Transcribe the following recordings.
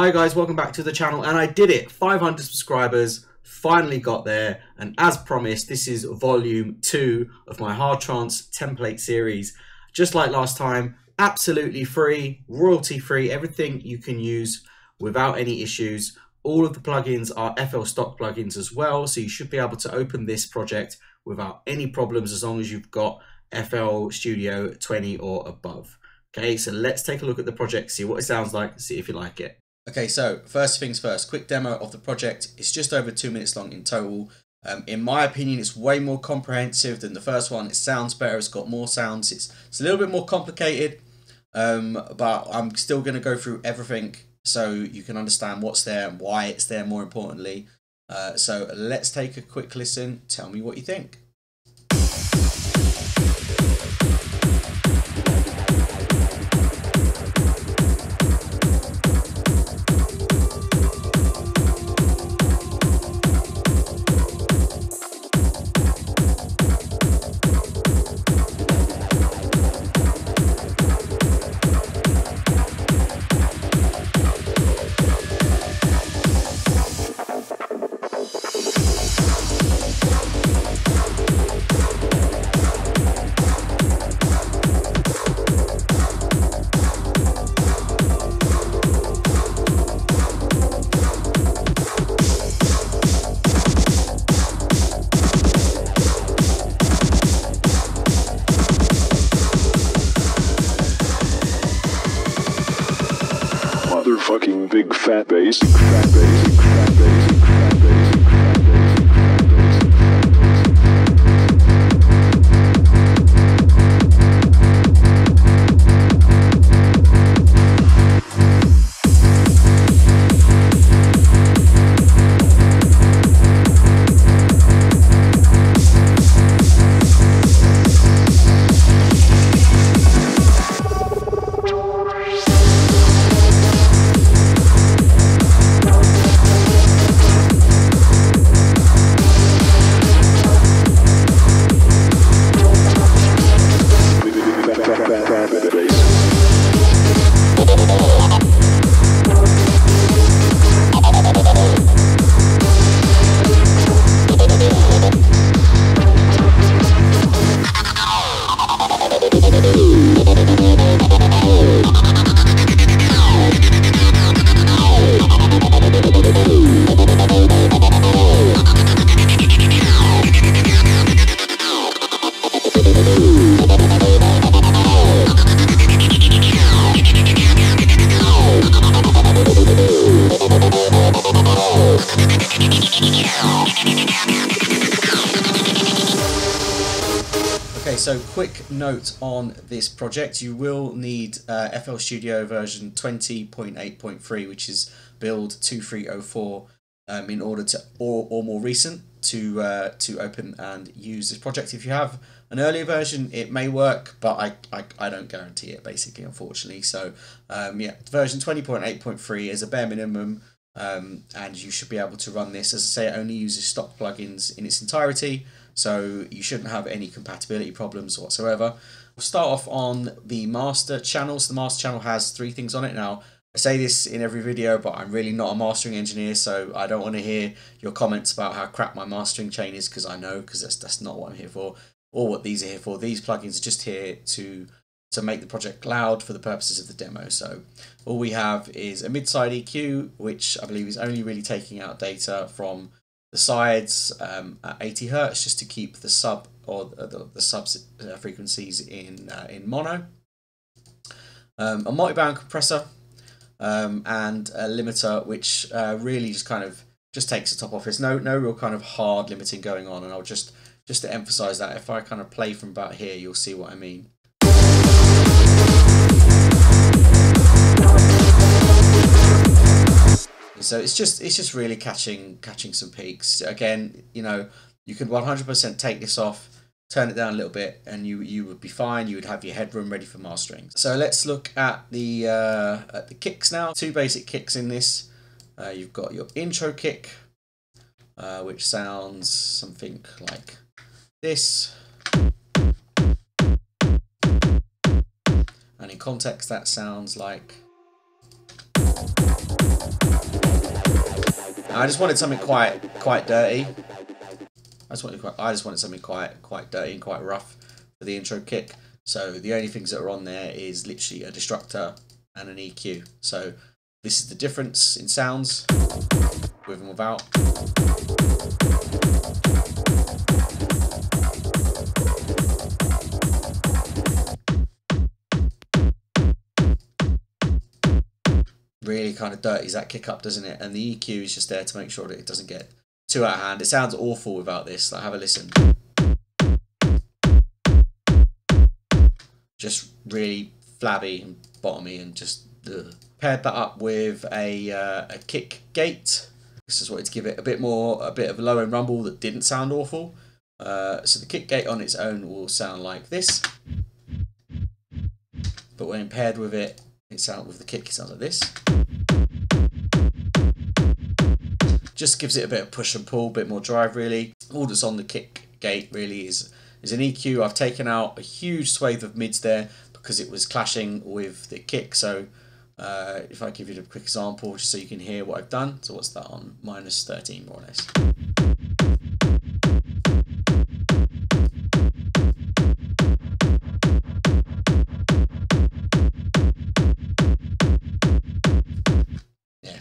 Hi guys, welcome back to the channel, and I did it. 500 subscribers, finally got there, and as promised, this is volume 2 of my Hard Trance Template series. Just like last time, absolutely free, royalty free, everything you can use without any issues. All of the plugins are FL stock plugins as well, so you should be able to open this project without any problems as long as you've got FL Studio 20 or above. Okay, so let's take a look at the project, see what it sounds like, see if you like it. Okay, so first things first, quick demo of the project. It's just over 2 minutes long in total. In my opinion, it's way more comprehensive than the first one. It sounds better, it's got more sounds. It's a little bit more complicated, but I'm still going to go through everything so you can understand what's there and why it's there, more importantly. So let's take a quick listen. Tell me what you think. Motherfucking big fat bass, fat bass, fat bass, fat bass, fat bass. Okay, so quick note on this project, you will need FL Studio version 20.8.3, which is build 2304, in order to, or more recent, to open and use this project. If you have an earlier version, it may work, but I don't guarantee it, basically, unfortunately. So yeah, version 20.8.3 is a bare minimum, and you should be able to run this. As I say, it only uses stock plugins in its entirety, so you shouldn't have any compatibility problems whatsoever. We'll start off on the master channel. So the master channel has 3 things on it. Now, I say this in every video, but I'm really not a mastering engineer, so I don't want to hear your comments about how crap my mastering chain is, because I know, because that's not what I'm here for, or what these are here for. These plugins are just here to make the project loud for the purposes of the demo. So all we have is a mid-side EQ, which I believe is only really taking out data from the sides at 80 Hz, just to keep the sub or the sub frequencies in mono. A multi-band compressor, and a limiter, which really just takes the top off. There's no real kind of hard limiting going on, and I'll just to emphasize that, if I kind of play from about here, you'll see what I mean. So it's just really catching some peaks. Again, you know, you could 100% take this off, turn it down a little bit, and you would be fine. You would have your headroom ready for mastering. So let's look at the kicks now. 2 basic kicks in this. You've got your intro kick, which sounds something like this. And in context, that sounds like... I just wanted something quite dirty. I just wanted something quite dirty and quite rough for the intro kick. So the only things that are on there is literally a destructor and an EQ. So this is the difference in sounds with and without. Really kind of dirties that kick up, doesn't it? And the EQ is just there to make sure that it doesn't get too out of hand. It sounds awful without this. Like, have a listen. Just really flabby and bottomy and just ugh. Paired that up with a kick gate. This is what to give it a bit of a low end rumble that didn't sound awful. So the kick gate on its own will sound like this, but when paired with it, with the kick, it sounds like this. Just gives it a bit of push and pull, a bit more drive really. All that's on the kick gate really is an EQ. I've taken out a huge swathe of mids there because it was clashing with the kick. So if I give you a quick example, just so you can hear what I've done. So what's that on? -13 more or less.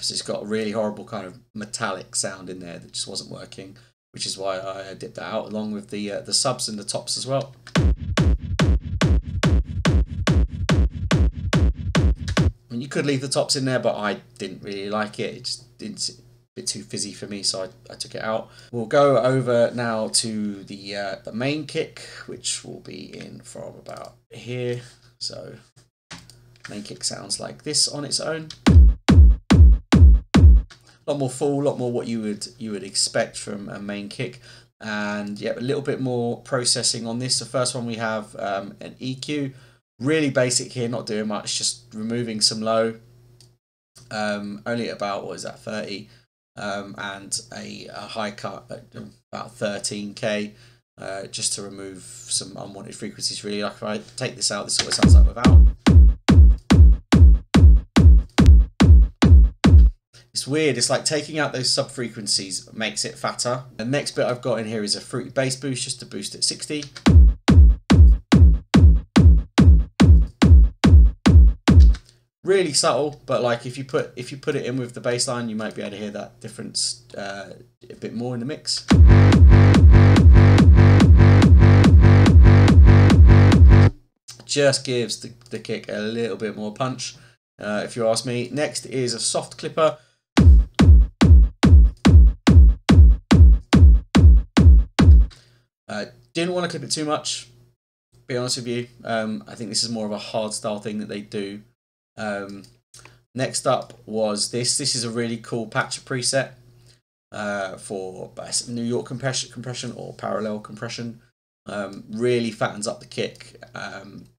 So it's got a really horrible kind of metallic sound in there that just wasn't working, which is why I dipped that out along with the subs and the tops as well. I mean, you could leave the tops in there, but I didn't really like it. It just didn't, a bit too fizzy for me, so I took it out. We'll go over now to the main kick, which will be in from about here. So main kick sounds like this on its own. A lot more full, a lot more what you would expect from a main kick, and yeah, a little bit more processing on this. The first one we have an EQ, really basic here, not doing much, just removing some low, only about, what is that, 30, and a high cut at about 13k, just to remove some unwanted frequencies really. Like if I take this out, this is what it sounds like without. It's weird, it's like taking out those sub frequencies makes it fatter. The next bit I've got in here is a fruity bass boost, just to boost it 60. Really subtle, but like if you put it in with the bass line, you might be able to hear that difference a bit more in the mix. Just gives the kick a little bit more punch, if you ask me. Next is a soft clipper. Didn't want to clip it too much, be honest with you. I think this is more of a hard style thing that they do. Next up was this. This is a really cool patch preset for New York compression or parallel compression. Really fattens up the kick.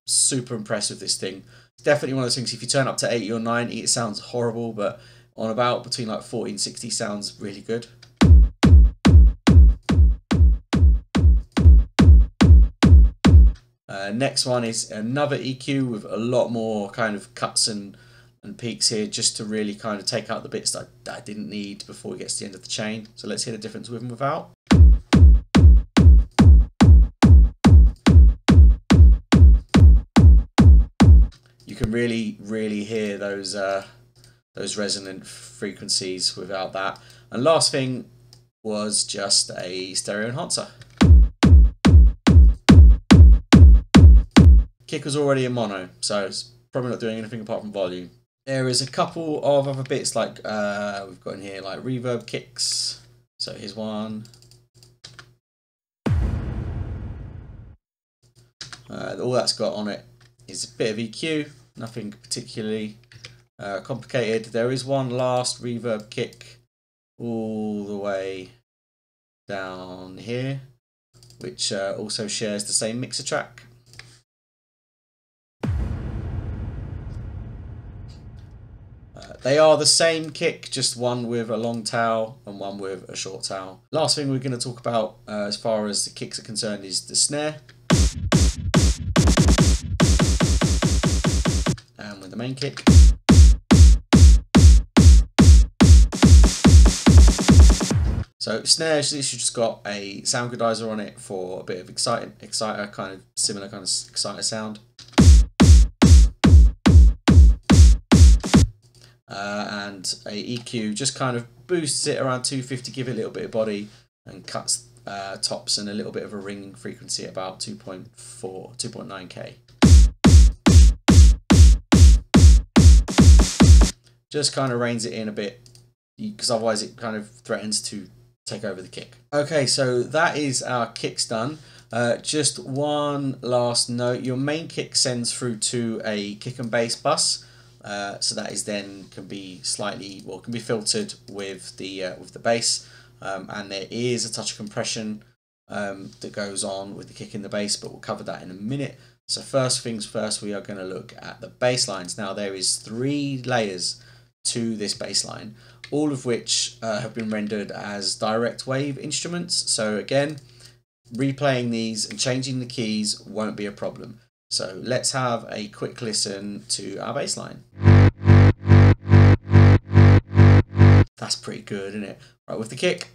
Super impressed with this thing. It's definitely one of those things, if you turn up to 80 or 90, it sounds horrible, but on about between like 40 and 60 sounds really good. Next one is another EQ with a lot more kind of cuts and peaks here, just to really kind of take out the bits that I didn't need before it gets to the end of the chain. So let's hear the difference with and without. You can really hear those resonant frequencies without that. And last thing was just a stereo enhancer. Kick was already in mono, so it's probably not doing anything apart from volume. There is a couple of other bits like we've got in here like reverb kicks. So here's one. All that's got on it is a bit of EQ, nothing particularly complicated. There is one last reverb kick all the way down here, which also shares the same mixer track. They are the same kick, just one with a long tail and one with a short tail. Last thing we're going to talk about as far as the kicks are concerned is the snare. And with the main kick. So snares, this just got a sound godizer on it for a bit of exciter kind of similar kind of exciter sound. And a EQ just kind of boosts it around 250, give it a little bit of body, and cuts tops and a little bit of a ringing frequency at about 2.9K. Just kind of reins it in a bit, because otherwise it kind of threatens to take over the kick. Okay, so that is our kicks done. Just one last note, your main kick sends through to a kick and bass bus. So that is then can be filtered with the bass, and there is a touch of compression that goes on with the kick and the bass, but we'll cover that in a minute. So first things first, we are going to look at the bass lines. Now there is 3 layers to this bass line, all of which have been rendered as direct wave instruments. So again, replaying these and changing the keys won't be a problem. So let's have a quick listen to our bass line. That's pretty good, isn't it? Right, with the kick.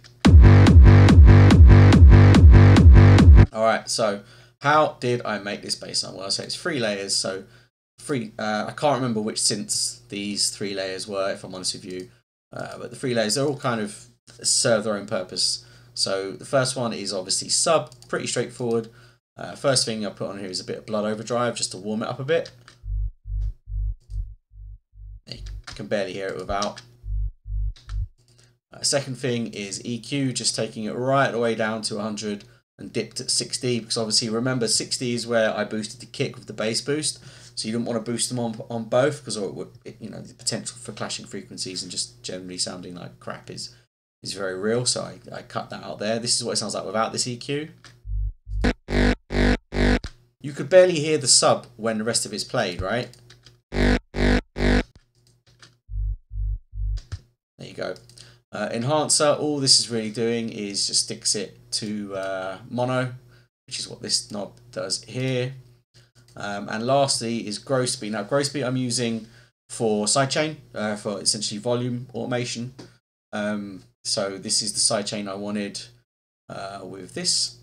Alright, so how did I make this bass line? Well, I say it's 3 layers, so I can't remember which synths these 3 layers were, if I'm honest with you. But the 3 layers, they're all kind of serve their own purpose. So the first one is obviously sub, pretty straightforward. First thing I put on here is a bit of blood overdrive just to warm it up a bit. You can barely hear it without. Second thing is EQ, just taking it right the way down to 100 and dipped at 60, because obviously remember 60 is where I boosted the kick with the bass boost, so you didn't want to boost them on both, because it would, the potential for clashing frequencies and just generally sounding like crap is very real. So I cut that out there. This is what it sounds like without this EQ. You could barely hear the sub when the rest of it's played, right? There you go. Enhancer, all this is really doing is just sticks it to mono, which is what this knob does here. And lastly is gross beat. Now gross beat I'm using for sidechain, for essentially volume automation. So this is the sidechain I wanted with this.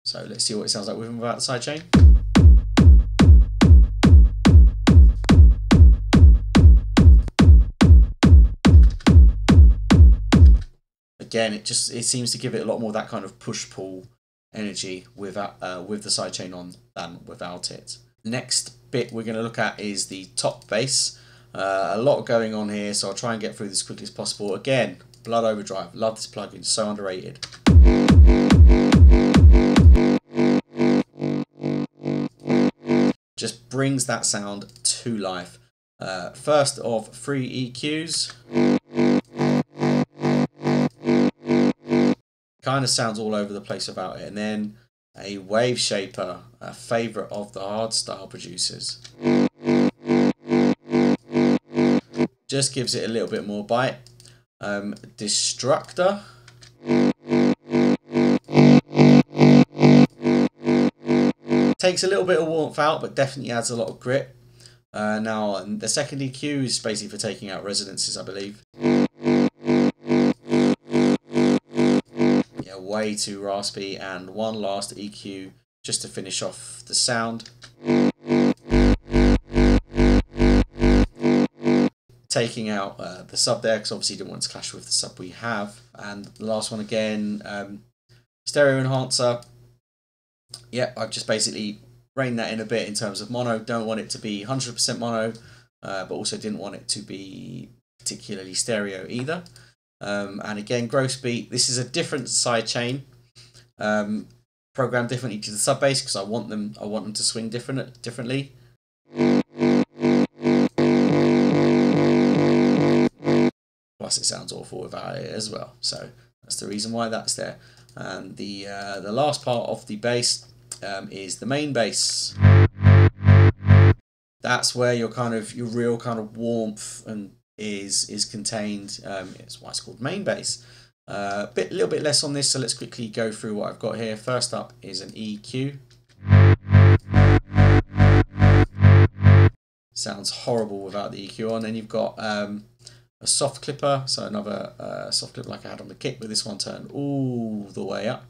So let's see what it sounds like with and without the sidechain. Again, it seems to give it a lot more that kind of push-pull energy with the sidechain on than without it. Next bit we're going to look at is the top bass. A lot going on here, so I'll try and get through this as quickly as possible. Again, blood overdrive. Love this plugin, so underrated. Just brings that sound to life. First of 3 EQs. Kind of sounds all over the place without it. And then a wave shaper, a favourite of the hardstyle producers. Just gives it a little bit more bite. Destructor. Takes a little bit of warmth out, but definitely adds a lot of grit. Now, the second EQ is basically for taking out resonances, I believe. Yeah, way too raspy. And one last EQ just to finish off the sound. Taking out the sub there, because obviously you don't want to clash with the sub we have. And the last one again, stereo enhancer. Yeah, I've just basically reined that in a bit in terms of mono. Don't want it to be 100% mono, but also didn't want it to be particularly stereo either. And again, gross beat. This is a different sidechain, programmed differently to the sub bass, because I want them to swing differently. Plus, it sounds awful without it as well. So that's the reason why that's there. And the last part of the bass is the main bass. That's where your real kind of warmth and is contained. It's why it's called main bass. A little bit less on this, so let's quickly go through what I've got here. First up is an EQ. Sounds horrible without the EQ on. Then you've got a soft clipper, so another soft clipper like I had on the kick, but this one turned all the way up.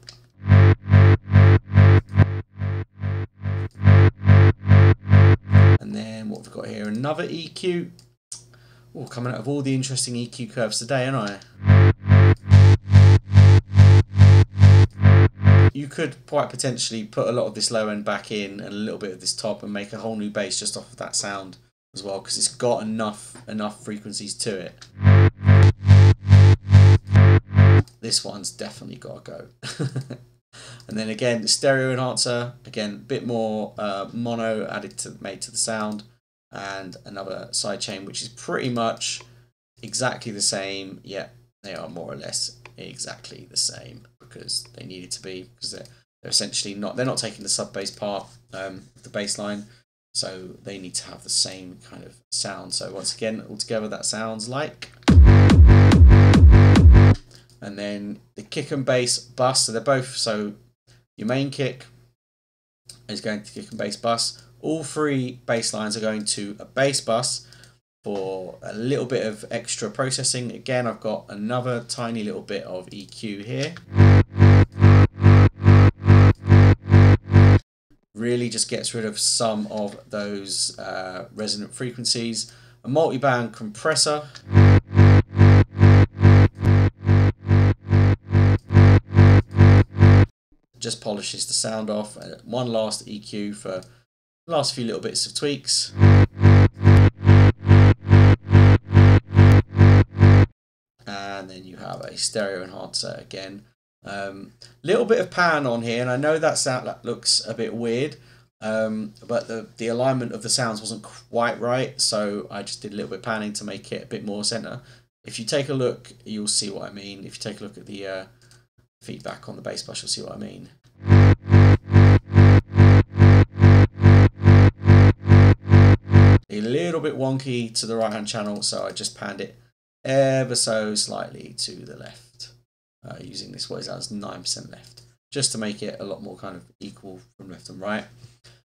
And then what we've got here, another EQ. Oh, coming out of all the interesting EQ curves today, aren't I? You could quite potentially put a lot of this low end back in and a little bit of this top and make a whole new bass just off of that sound as well, because it's got enough frequencies to it. This one's definitely got to go. And then again, the stereo enhancer, again, a bit more mono made to the sound, and another sidechain, which is pretty much exactly the same. Yeah, they are more or less exactly the same because they needed to be, because they're essentially they're not taking the sub bass part of the bass line, so they need to have the same kind of sound. So once again, altogether that sounds like. And then the kick and bass bus, so they're both, so your main kick is going to kick and bass bus. All three bass lines are going to a bass bus for a little bit of extra processing. Again, I've got another tiny little bit of EQ here. Really just gets rid of some of those resonant frequencies. A multi-band compressor. Just polishes the sound off. One last EQ for the last few little bits of tweaks. And then you have a stereo enhancer again. Little bit of pan on here, and I know that looks a bit weird, but the alignment of the sounds wasn't quite right, so I just did a little bit of panning to make it a bit more center. If you take a look, you'll see what I mean. If you take a look at the feedback on the bass bus, you'll see what I mean. A little bit wonky to the right hand channel, so I just panned it ever so slightly to the left, using this, what is that, 9% left, just to make it a lot more kind of equal from left and right.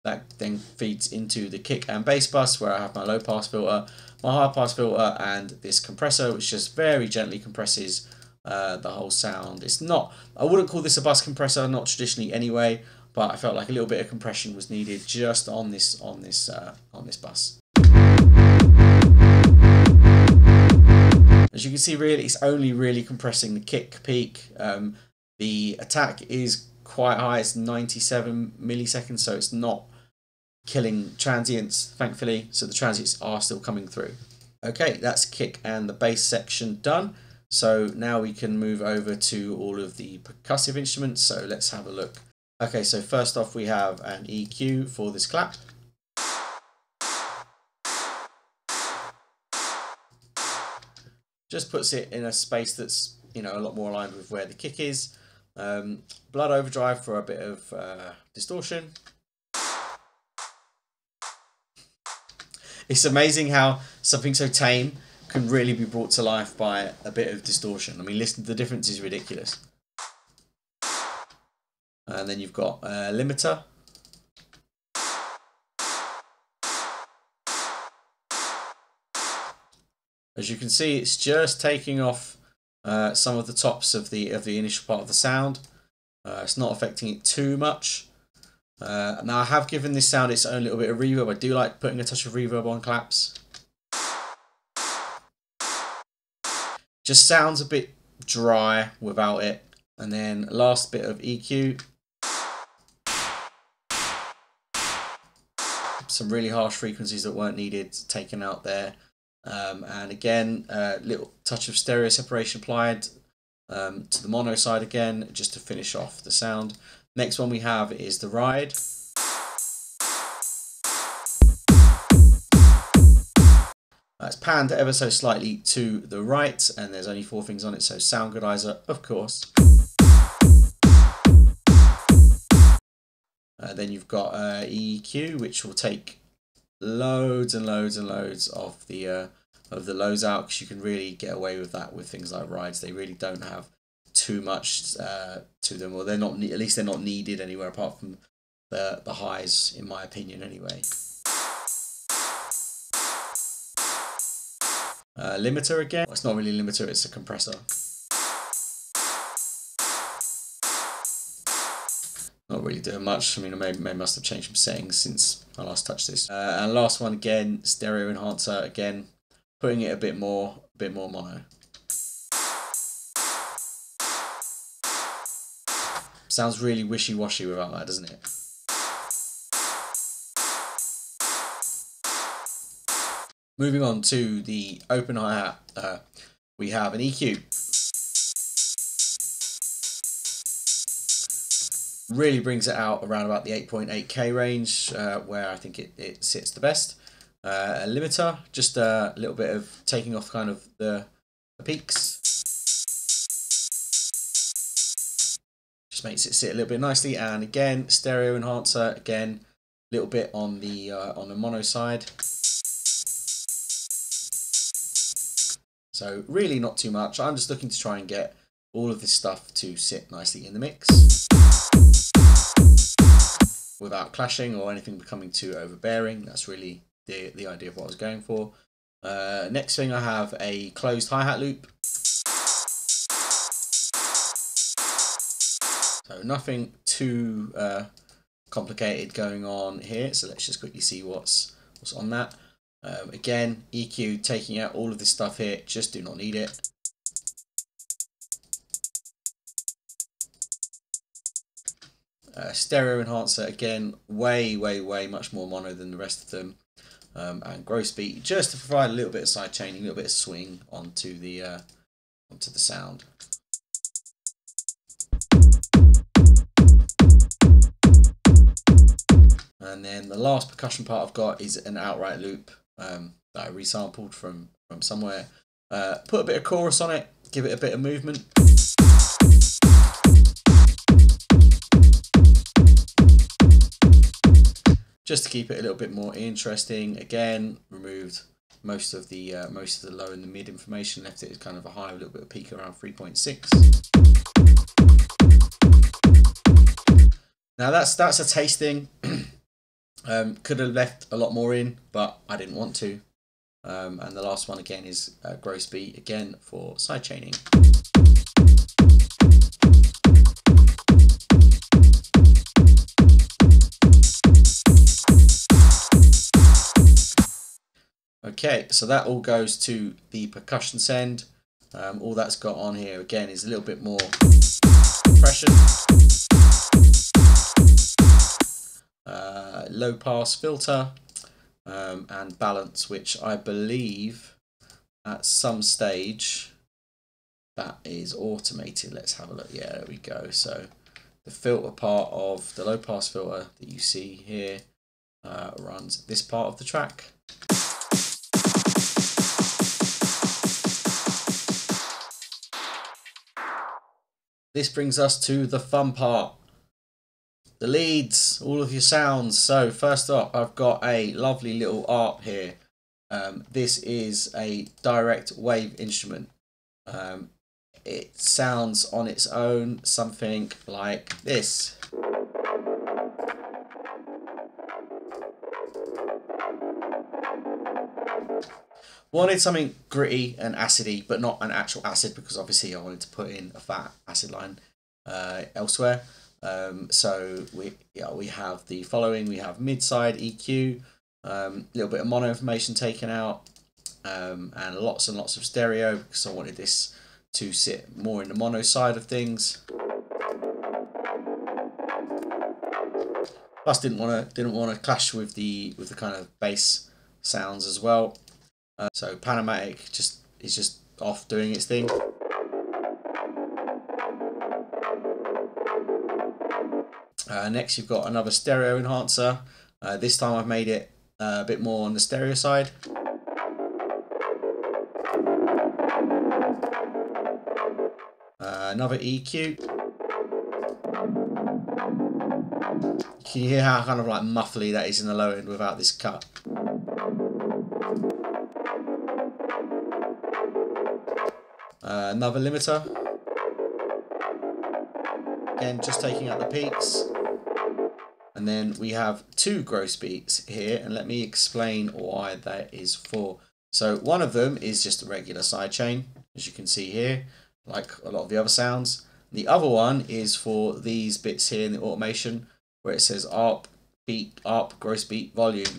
That then feeds into the kick and bass bus, where I have my low pass filter, my high pass filter, and this compressor, which just very gently compresses the whole sound. It's not, I wouldn't call this a bus compressor, not traditionally anyway, but I felt like a little bit of compression was needed just on this bus. As you can see, really, it's only really compressing the kick peak. The attack is quite high, it's 97 milliseconds, so it's not killing transients, thankfully, so the transients are still coming through. Okay, that's kick and the bass section done. So now we can move over to all of the percussive instruments, so let's have a look. Okay, so first off we have an EQ for this clap. Just puts it in a space that's, you know, a lot more aligned with where the kick is. Blood overdrive for a bit of distortion. It's amazing how something so tame can really be brought to life by a bit of distortion. I mean, listen, the difference is ridiculous. And then you've got a limiter. As you can see, it's just taking off some of the tops of the initial part of the sound. It's not affecting it too much. Now I have given this sound its own little bit of reverb. I do like putting a touch of reverb on claps. Just sounds a bit dry without it. And then last bit of EQ. Some really harsh frequencies that weren't needed taken out there. And again, a little touch of stereo separation applied to the mono side again, just to finish off the sound. Next one we have is the ride. It's panned ever so slightly to the right, and there's only 4 things on it, so sound goodizer, of course. Then you've got EQ, which will take loads and loads and loads of the lows out, because you can really get away with that with things like rides. They really don't have too much to them, or they're not, at least they're not needed anywhere apart from the highs, in my opinion anyway. Limiter again. Well, it's not really a limiter, it's a compressor. Not really doing much. I mean, I may must have changed some settings since I last touched this. And last one again, stereo enhancer again, putting it a bit more mono. Sounds really wishy-washy without that, doesn't it? Moving on to the open hi-hat, we have an EQ. Really brings it out around about the 8.8K range, where I think it sits the best. A limiter, just a little bit of taking off kind of the peaks. Just makes it sit a little bit nicely. And again, stereo enhancer, again, a little bit on the mono side. So really not too much. I'm just looking to try and get all of this stuff to sit nicely in the mix without clashing or anything becoming too overbearing. That's really the idea of what I was going for. Next thing, I have a closed hi-hat loop. So nothing too complicated going on here. So let's just quickly see what's on that. Again, EQ, taking out all of this stuff here, just do not need it. Stereo enhancer, again, way much more mono than the rest of them. And gross beat, just to provide a little bit of side chaining, a little bit of swing onto the sound. And then the last percussion part I've got is an outright loop that I resampled from somewhere. Put a bit of chorus on it, give it a bit of movement. Just to keep it a little bit more interesting. Again, removed most of the low and the mid information, left it as kind of a high, a little bit of peak around 3.6. Now that's a tasting. Could have left a lot more in, but I didn't want to. And the last one again is gross beat, again for side chaining. Okay, so that all goes to the percussion send. All that's got on here again is a little bit more compression, low pass filter, and balance, which I believe at some stage that is automated. Let's have a look. Yeah, there we go. So the filter part of the low pass filter that you see here runs this part of the track. This brings us to the fun part, the leads, all of your sounds. So first up, I've got a lovely little ARP here. This is a direct wave instrument. It sounds on its own something like this. Wanted something gritty and acidy, but not an actual acid, because obviously I wanted to put in a fat acid line elsewhere. So we have the following. We have mid-side EQ, little bit of mono information taken out, and lots of stereo, because I wanted this to sit more in the mono side of things. Plus didn't want to clash with the kind of bass sounds as well. So Panamatic is just off doing its thing. Next you've got another stereo enhancer. This time I've made it a bit more on the stereo side. Another EQ. Can you hear how kind of like muffly that is in the low end without this cut? Another limiter. Again, just taking out the peaks. And then we have two gross beats here, and let me explain why that is for. So one of them is just a regular sidechain, as you can see here, like a lot of the other sounds. The other one is for these bits here in the automation, where it says ARP, beat, ARP, gross beat, volume.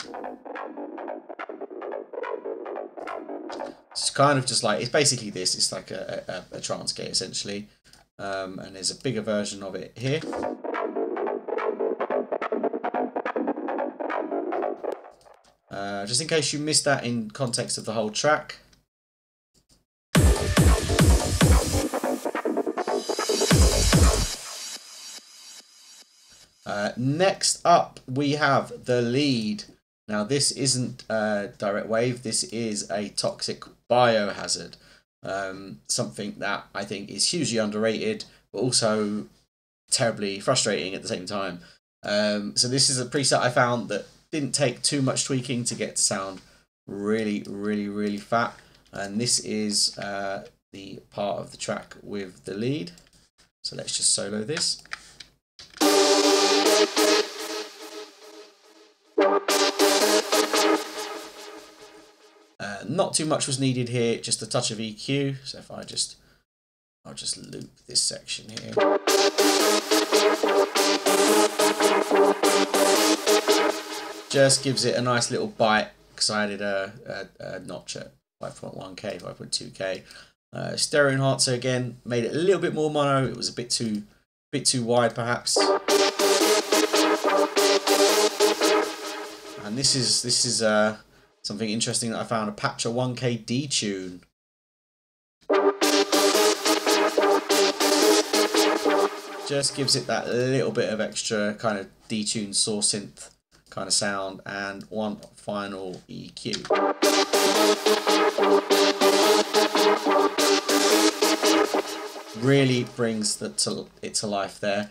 It's kind of just like, it's basically this, it's like a trance gate essentially. And there's a bigger version of it here. Just in case you missed that in context of the whole track. Next up we have the lead. Now this isn't direct wave, this is a toxic biohazard. Something that I think is hugely underrated, but also terribly frustrating at the same time. So this is a preset I found that didn't take too much tweaking to get to sound really fat. And this is the part of the track with the lead. So let's just solo this. Not too much was needed here, just a touch of EQ. So if I'll just loop this section here. Just gives it a nice little bite, because I added a notch at 5.1K, 5.2K. Stereo enhancer again made it a little bit more mono. It was a bit too wide perhaps. And this is something interesting that I found, a patch, a 1K detune. Just gives it that little bit of extra kind of detune saw synth kind of sound, and one final EQ. Really brings it to life there.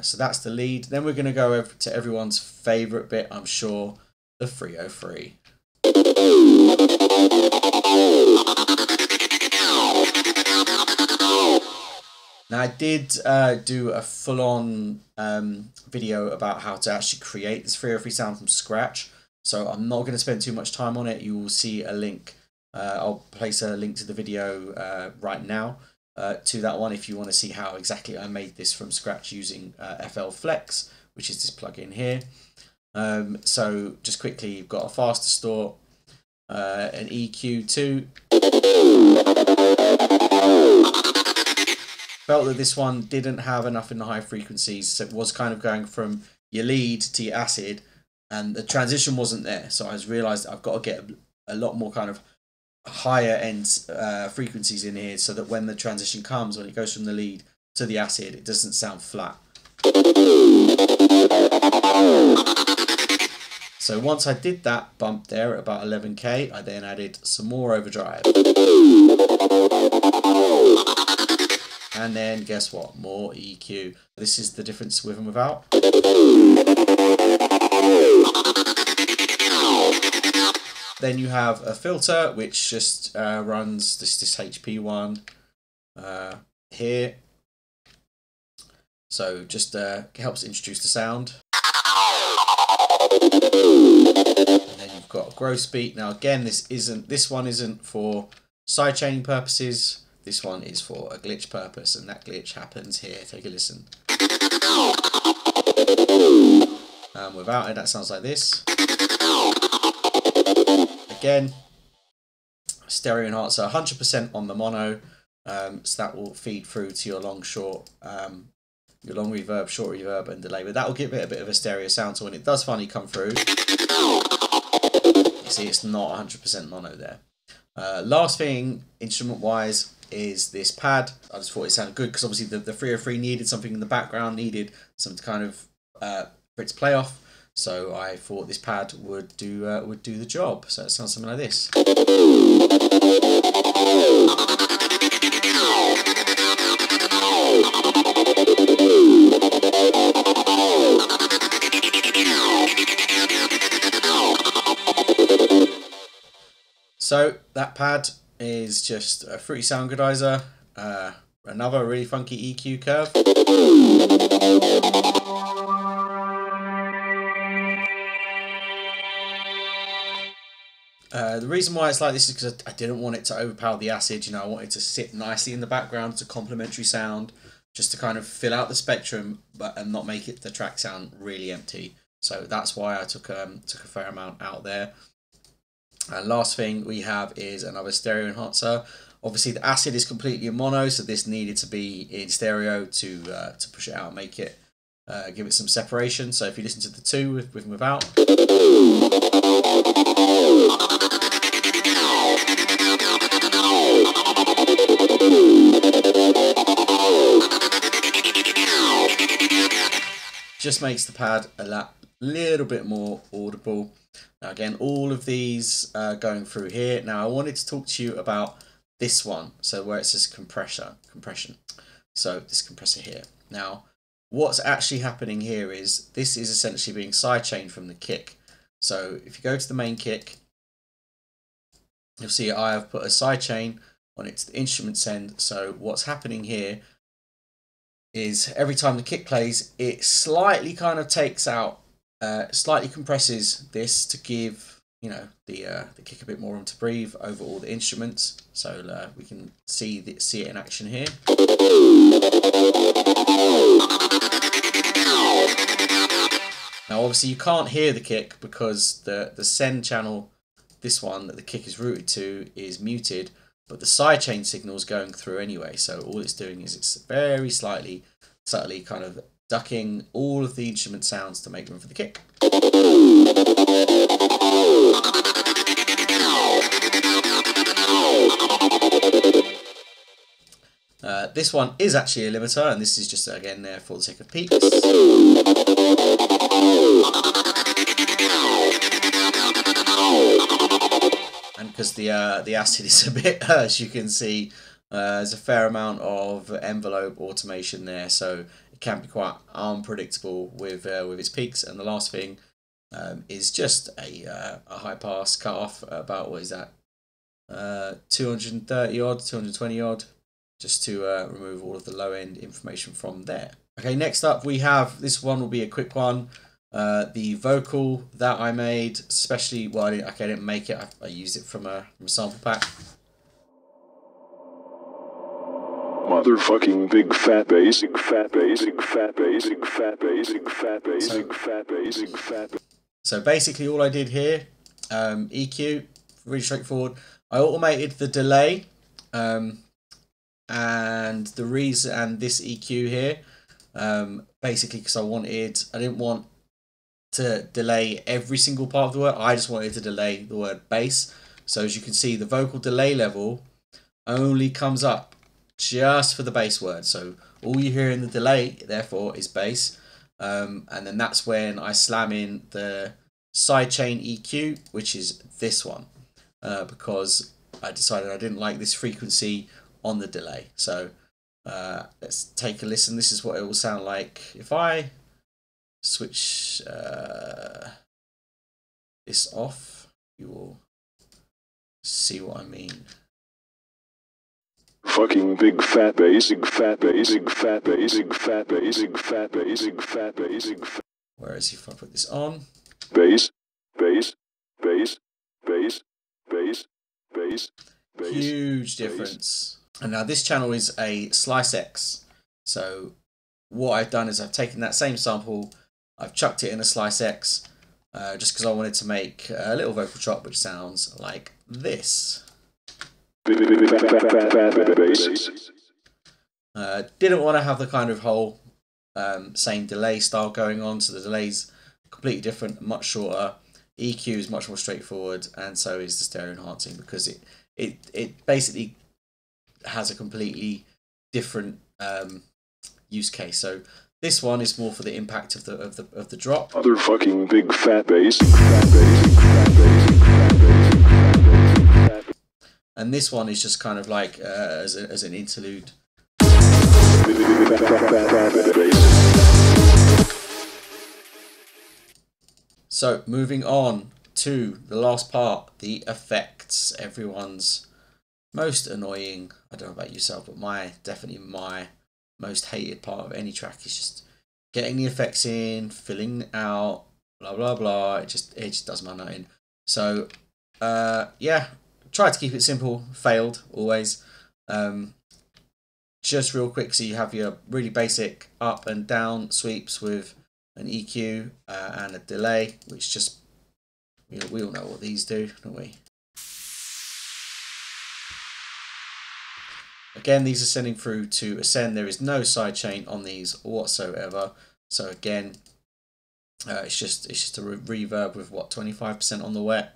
So that's the lead. Then we're going to go over to everyone's favourite bit, I'm sure, the 303. Now I did do a full-on video about how to actually create this 303 sound from scratch, so I'm not going to spend too much time on it. You will see a link. I'll place a link to the video right now to that one if you want to see how exactly I made this from scratch using FL Flex, which is this plugin here. So just quickly, you've got a fast distort, an EQ2. Felt that this one didn't have enough in the high frequencies, so it was kind of going from your lead to your acid, and the transition wasn't there. So I realised I've got to get a lot more kind of higher end frequencies in here, so that when the transition comes, when it goes from the lead to the acid, it doesn't sound flat. So once I did that bump there at about 11K, I then added some more overdrive. And then guess what? More EQ. This is the difference with and without. Then you have a filter which just runs this HP one here. So just helps introduce the sound. And then you've got a gross beat. Now again, this one isn't for sidechaining purposes. This one is for a glitch purpose, and that glitch happens here. Take a listen. Without it, that sounds like this. Again, stereo enhancer, 100% on the mono, so that will feed through to your long, short, your long reverb, short reverb, and delay. But that will give it a bit of a stereo sound. So when it does finally come through, you see it's not 100% mono there. Last thing, instrument-wise, is this pad. I just thought it sounded good because obviously the 303 needed something in the background, needed some kind of for it to play off. So I thought this pad would do the job. So it sounds something like this. So that pad is just a fruity sound goodizer, another really funky EQ curve. The reason why it's like this is because I didn't want it to overpower the acid. You know, I wanted to sit nicely in the background as a complementary sound, just to kind of fill out the spectrum, and not make it the track sound really empty. So that's why I took a fair amount out there. And last thing we have is another stereo enhancer. Obviously the acid is completely in mono, so this needed to be in stereo to push it out and make it give it some separation. So if you listen to the two with and without, just makes the pad a little bit more audible. Now again, all of these going through here. Now I wanted to talk to you about this one, so where it says compression. So this compressor here. Now what's actually happening here is this is essentially being sidechained from the kick. So if you go to the main kick, you'll see I have put a sidechain on it to the instrument end. So what's happening here is every time the kick plays, it slightly kind of takes out, slightly compresses this to give, you know, the kick a bit more room to breathe over all the instruments. So we can see it in action here. Now obviously you can't hear the kick because the send channel, this one that the kick is routed to, is muted, but the sidechain signal is going through anyway. So all it's doing is it's very subtly kind of ducking all of the instrument sounds to make room for the kick. This one is actually a limiter, and this is just again there for the sake of peaks. And because the acid is a bit, as you can see, there's a fair amount of envelope automation there, so it can be quite unpredictable with its peaks. And the last thing is just a high pass cut off about, what is that, 230 odd, 220 odd, just to remove all of the low end information from there. Okay, next up we have, this one will be a quick one, the vocal that I made, especially, well, I didn't make it, I used it from a sample pack. Motherfucking big fat bass, big fat bass, big fat bass, big fat bass, big fat bass, big fat bass, big fat bass. So basically all I did here, EQ, really straightforward. I automated the delay, and the reason, and this EQ here, basically because I didn't want to delay every single part of the word, I just wanted to delay the word bass. So as you can see, the vocal delay level only comes up just for the bass word. So all you hear in the delay, therefore, is bass. And then that's when I slam in the sidechain EQ, which is this one, because I decided I didn't like this frequency on the delay. So let's take a listen. This is what it will sound like if I switch this off. You will see what I mean. Fucking big fat bass, big fat bass, big fat bass, big fat bass, big fat bass, big fat bass, big fat. Whereas if I put this on, bass, bass, bass, bass, bass, bass, bass. Huge difference. And now this channel is a Slice X. So what I've done is I've taken that same sample, I've chucked it in a Slice X, just because I wanted to make a little vocal chop which sounds like this. Didn't want to have the kind of whole same delay style going on, so the delay's completely different, much shorter. EQ is much more straightforward, and so is the stereo enhancing, because it basically has a completely different use case. So this one is more for the impact of the drop. Motherfucking big fat bass. And this one is just kind of like as an interlude. So moving on to the last part, the effects. Everyone's most annoying, I don't know about yourself, but definitely my most hated part of any track is just getting the effects in, filling out, blah blah blah. It just does my nutting. So yeah, tried to keep it simple, failed always. Just real quick, so you have your really basic up and down sweeps with an EQ and a delay, which just, we all know what these do, don't we? Again, these are sending through to ascend. There is no sidechain on these whatsoever. So again, it's just a reverb with what, 25% on the wet,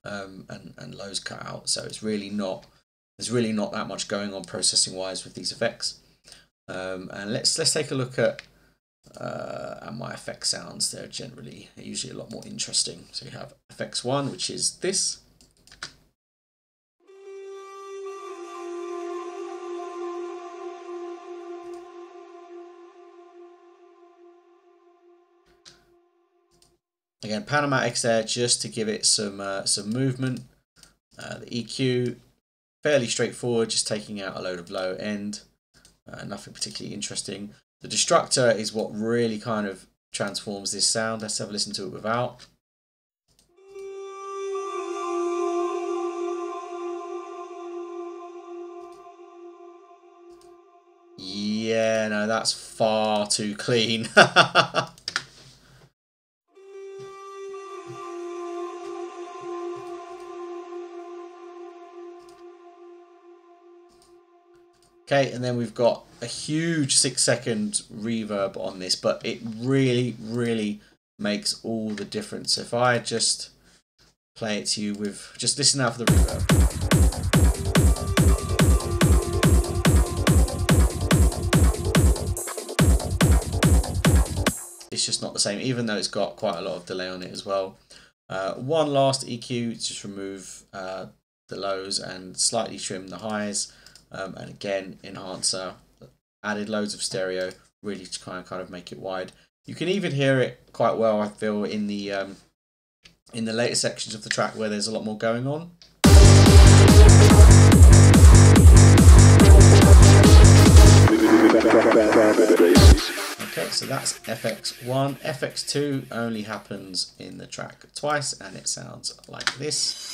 and lows cut out. So it's really not, there's really not that much going on processing wise with these effects. And let's take a look at my effect sounds. They're usually a lot more interesting. So you have FX1, which is this. Again, Panomatics there just to give it some movement. The EQ, fairly straightforward, just taking out a load of low end. Nothing particularly interesting. The Destructor is what really kind of transforms this sound. Let's have a listen to it without. Yeah, no, that's far too clean. Okay, and then we've got a huge 6-second reverb on this, but it really makes all the difference. If I just play it to you with, just listen out for the reverb. It's just not the same, even though it's got quite a lot of delay on it as well. One last EQ, just remove the lows and slightly trim the highs. And again, enhancer, added loads of stereo, really to kind of make it wide. You can even hear it quite well, I feel, in the later sections of the track where there's a lot more going on. Okay, so that's FX1. FX2 only happens in the track twice, and it sounds like this.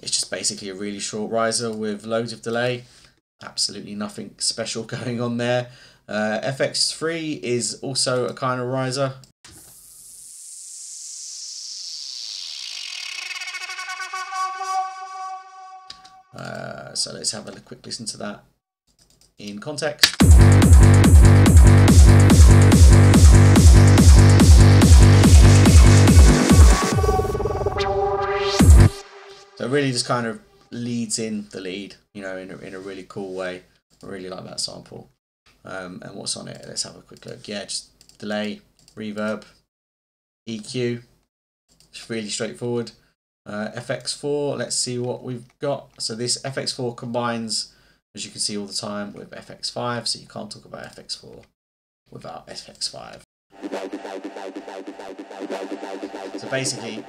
It's just basically a really short riser with loads of delay. Absolutely nothing special going on there. FX3 is also a kind of riser. So let's have a quick listen to that in context. So it really just kind of leads in the lead, in a really cool way. I really like that sample. And what's on it? Let's have a quick look. Yeah, just delay, reverb, EQ. It's really straightforward. FX4, let's see what we've got. So this FX4 combines, as you can see all the time, with FX5. So you can't talk about FX4 without FX5. So basically,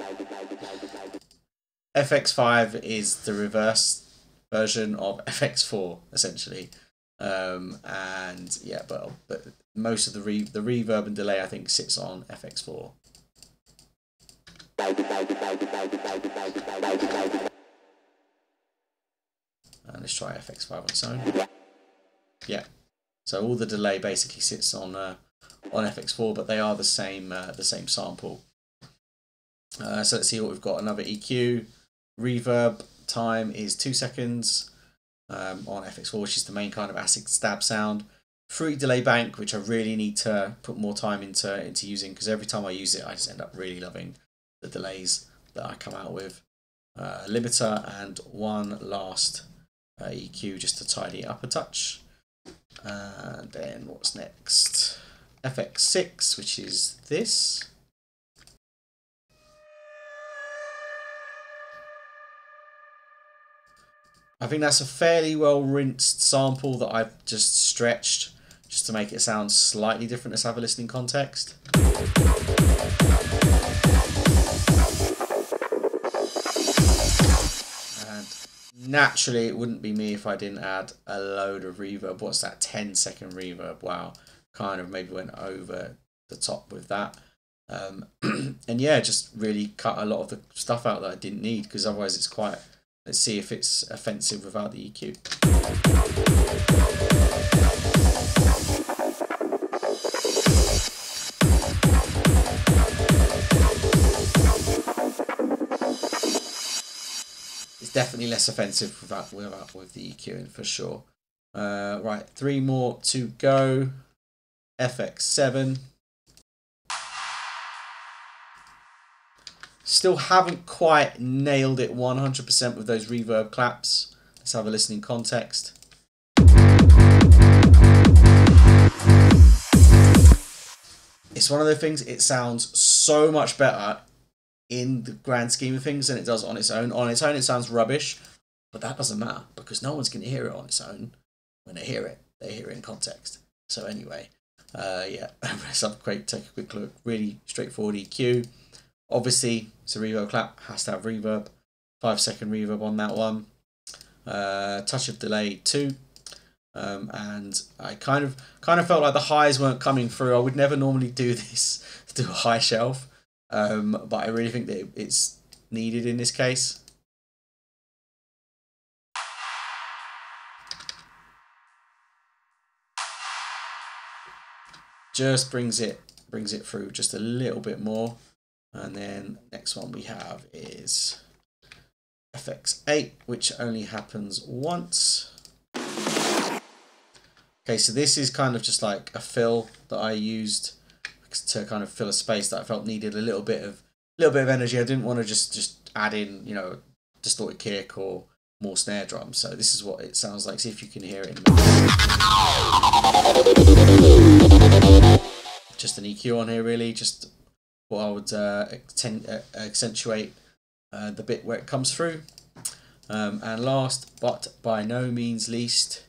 FX5 is the reverse version of FX4, essentially. And yeah, but most of the reverb and delay, I think, sits on FX4. And let's try FX5 on its own. Yeah, so all the delay basically sits on FX4, but they are the same sample. So let's see what we've got. Another EQ. Reverb time is 2 seconds on FX4, which is the main kind of acid stab sound. Fruity delay bank, which I really need to put more time into using, because every time I use it I just end up really loving the delays that I come out with. Limiter and one last EQ just to tidy it up a touch. And then what's next? FX6, which is this. I think that's a fairly well rinsed sample that I've just stretched just to make it sound slightly different. Let's have a listening context. And naturally it wouldn't be me if I didn't add a load of reverb. What's that, 10-second reverb? Wow, kind of maybe went over the top with that. And yeah, just really cut a lot of the stuff out that I didn't need, because otherwise it's quite, let's see if it's offensive without the EQ. It's definitely less offensive with the EQ in, for sure. Right, 3 more to go. FX7. Still haven't quite nailed it 100% with those reverb claps. Let's have a listen in context. It's one of the things, it sounds so much better in the grand scheme of things than it does on its own. On its own it sounds rubbish, but that doesn't matter because no one's going to hear it on its own. When they hear it in context. So anyway, yeah, let's take a quick look. Really straightforward EQ. Obviously, it's a reverb clap, has to have reverb. 5-second reverb on that one. Touch of delay too. And I kind of felt like the highs weren't coming through. I would never normally do this, do a high shelf, but I really think that it's needed in this case. Just brings it through just a little bit more. And then next one we have is FX8, which only happens once. Okay, so this is kind of just like a fill that I used to kind of fill a space that I felt needed a little bit of energy. I didn't want to just add in, you know, distorted kick or more snare drums. So this is what it sounds like. See if you can hear it. Just an EQ on here, really. Just what I would accentuate the bit where it comes through. And last but by no means least,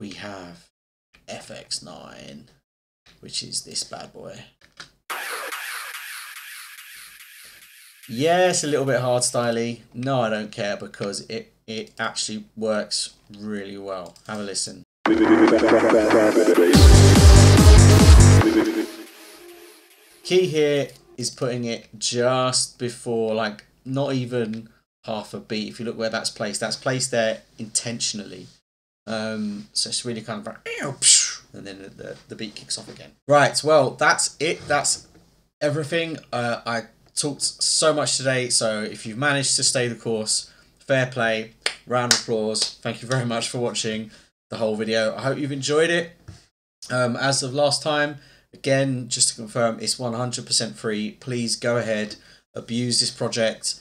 we have FX9, which is this bad boy. Yes, a little bit hard styly. No, I don't care because it actually works really well. Have a listen. Key here is putting it just before, like, not even half a beat. If you look where that's placed there intentionally. So it's really kind of like, and then the beat kicks off again. Right, well, that's it. That's everything. I talked so much today, so if you've managed to stay the course, fair play, round of applause. Thank you very much for watching the whole video. I hope you've enjoyed it. As of last time, again, just to confirm, it's 100% free. Please go ahead, abuse this project,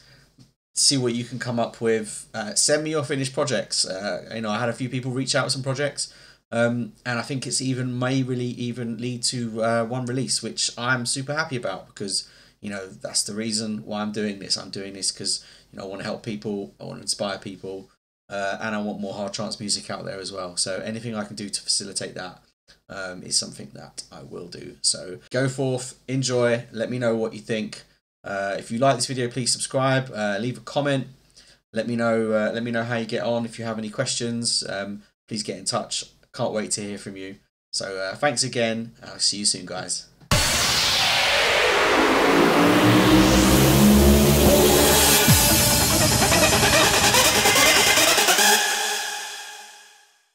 see what you can come up with. Send me your finished projects. You know, I had a few people reach out with some projects, and I think it's may really even lead to one release, which I'm super happy about because, you know, that's the reason why I'm doing this. I'm doing this because, you know, I want to help people, I want to inspire people, and I want more hard trance music out there as well. So anything I can do to facilitate that is something that I will do. So go forth, enjoy, let me know what you think. If you like this video, please subscribe, leave a comment, let me know how you get on. If you have any questions, please get in touch. Can't wait to hear from you. So thanks again. I'll see you soon, guys.